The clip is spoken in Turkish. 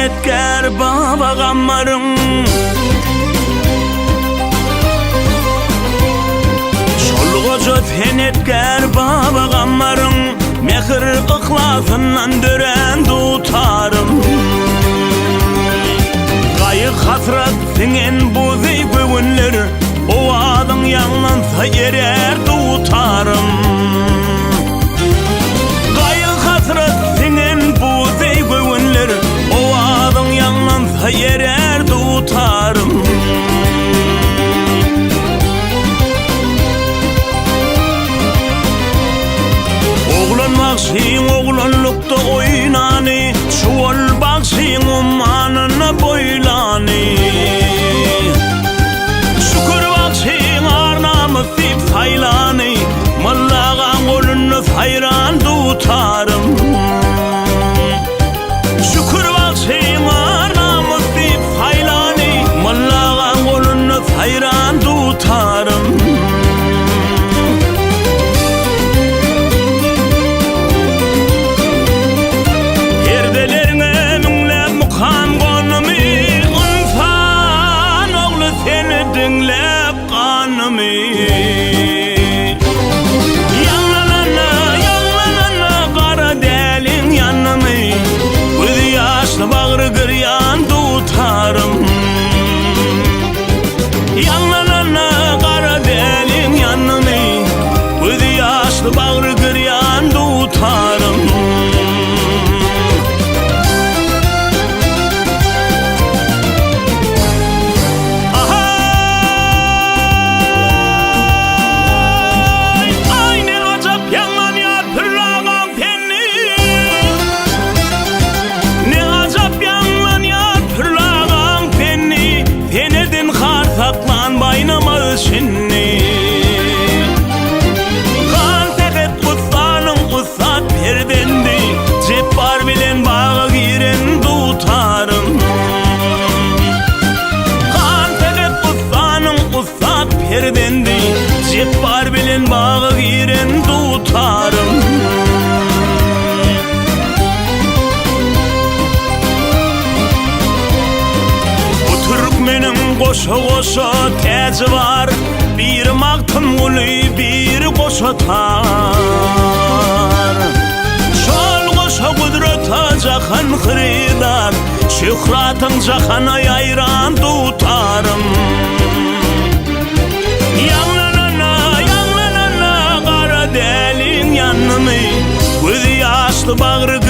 etker baba gammarın. Şol goja sen etker baba gammarın, mehir ıhlasından dören tutarım. Gayık hasrat singen buzi göğünler, o adın yanlansa yerer tutarım. Gayık hasrat singen buzi göğünler, o adın yanlansa yerer tutarım. Oğlanmaksin oğlanlıkta oynani, şu ol baksin ummanına boylani. Şükür baksin arnamız dip saylani, mallağan olunu sayran tutarım. Şükür baksin arnamız dip saylani, mallağan olunu sayran tutarım. Dinlep kanımı, yanlanana kara delin yanımı, göz yaşlı bağrı gıryan tutarım. Yanlanana kara delin yanımı, göz yaşlı bağrı gıryan tutarım. Şimdi kan teket kutsanın kutsat perdendi, cepbar bilen bağa giren tutarım. Kan teket kutsanın kutsat perdendi, cepbar bilen bağa giren tutarım. Koşa koşa tezi var, bir maktım gülü bir koşa tar. Şol koşa kudreta cahan hıridar, şühratın cahana yayran tutarım. Yanlanana kara delin yanımı, göz yaşlı bağrı